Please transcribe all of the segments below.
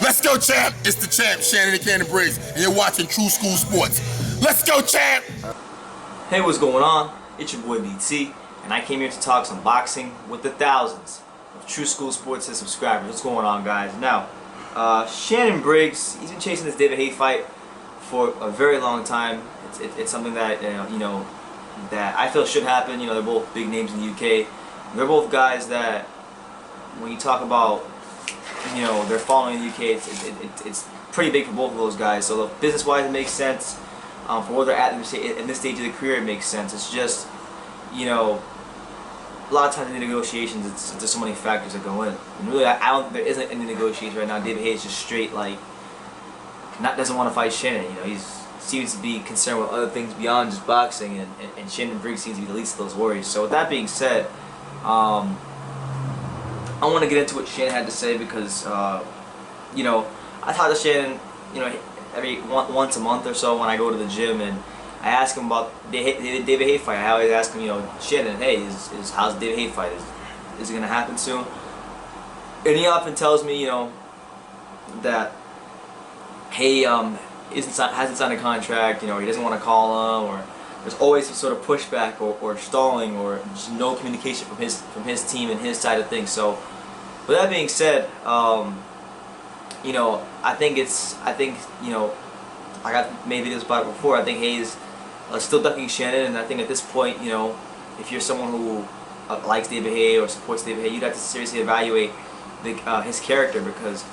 Let's go, champ. It's the champ, Shannon Briggs, and you're watching True School Sports. Let's go, champ. Hey, what's going on? It's your boy BT, and I came here to talk some boxing with the thousands of True School Sports subscribers. What's going on, guys? Now, Shannon Briggs, he's been chasing this David Haye fight for a very long time. It's something that that I feel should happen. They're both big names in the UK. They're both guys that, when you talk about, they're following in the UK, it's pretty big for both of those guys. So business-wise, it makes sense. For where they're at in this stage of the career, it makes sense. It's just, a lot of times in the negotiations, it's just so many factors that go in. And really, I don't think there isn't any negotiation right now. David Haye is just straight, doesn't want to fight Shannon. He seems to be concerned with other things beyond just boxing, and Shannon Briggs seems to be the least of those worries. So with that being said, I want to get into what Shannon had to say because, I talk to Shannon, every once a month or so when I go to the gym, and I ask him about the David Haye fight. I always ask him, Shannon, hey, how's the David Haye fight? Is it gonna happen soon? And he often tells me, that Haye hasn't signed a contract. He doesn't want to call him, or there's always some sort of pushback or stalling, or just no communication from his team and his side of things. So, with that being said, I think I got made videos about it before. I think Haye's still ducking Shannon, and I think at this point, if you're someone who likes David Haye or supports David Haye, you'd have to seriously evaluate his character, because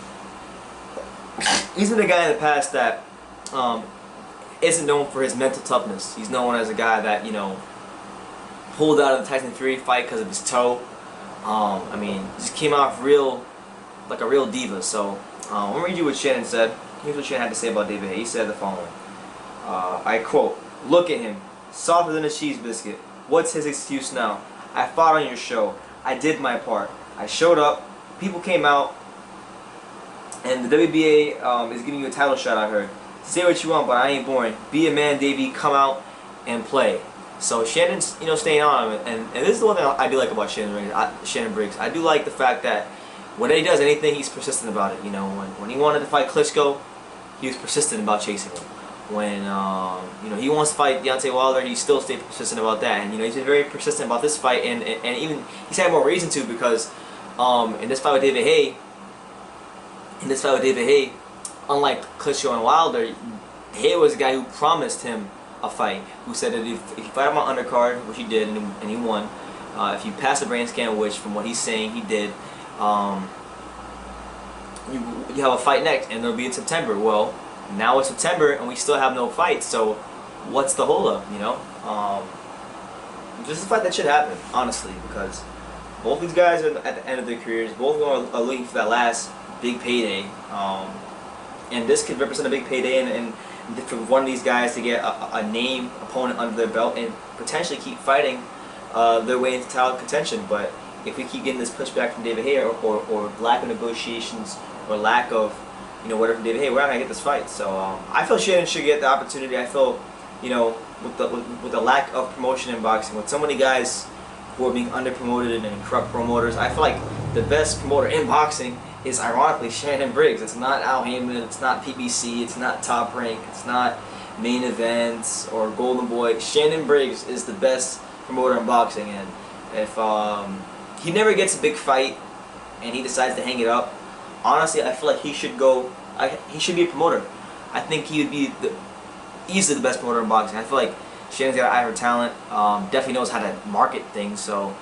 he's been a guy in the past that isn't known for his mental toughness. He's known as a guy that pulled out of the Tyson Fury fight because of his toe. Just came off like a real diva. So I'm gonna read you what Shannon said. Here's what Shannon had to say about David Haye. He said the following. I quote, "Look at him, softer than a cheese biscuit. What's his excuse now? I fought on your show. I did my part. I showed up. People came out. And the WBA is giving you a title shot, I heard. Say what you want, but I ain't boring. Be a man, Davey. Come out and play." So Shannon's, staying on him, and this is the one thing I do like about Shannon Briggs. I do like the fact that when he does anything, he's persistent about it. When he wanted to fight Klitschko, he was persistent about chasing him. When he wants to fight Deontay Wilder, he still stayed persistent about that. And he's been very persistent about this fight, and even he's had more reason to, because in this fight with David Haye, unlike Klitschko and Wilder, Haye was a guy who promised him a fight, who said that if you fight him on undercard, which he did, and he won, if you pass the brain scan, which from what he's saying he did, you have a fight next, and it'll be in September. Well, now it's September, and we still have no fight, so what's the holdup, This is a fight that should happen, honestly, because both these guys are at the end of their careers. Both of them are looking for that last big payday, and this could represent a big payday, and for one of these guys to get a name opponent under their belt and potentially keep fighting their way into title contention. But if we keep getting this pushback from David Haye, or lack of negotiations, or lack of whatever from David Haye, we're not gonna get this fight. So I feel Shannon should get the opportunity. I feel with the lack of promotion in boxing, with so many guys who are being under-promoted and corrupt promoters, I feel like the best promoter in boxing is ironically Shannon Briggs. It's not Al Heyman, it's not PBC, it's not Top Rank, it's not Main Events or Golden Boy. Shannon Briggs is the best promoter in boxing, and if he never gets a big fight and he decides to hang it up, honestly, I feel like he should be a promoter. I think he would be easily the best promoter in boxing. I feel like Shannon's got an eye for talent, definitely knows how to market things, so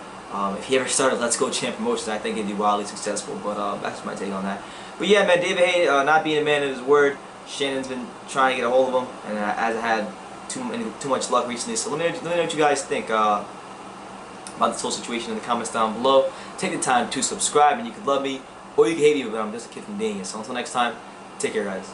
if he ever started Let's Go Champ Promotions, I think he'd be wildly successful. But that's my take on that. But yeah, man, David Haye not being a man of his word. Shannon's been trying to get a hold of him, and hasn't had too much luck recently. So let me know what you guys think about this whole situation in the comments down below. Take the time to subscribe, and you could love me or you can hate me, but I'm just a kid from Dania. So until next time, take care, guys.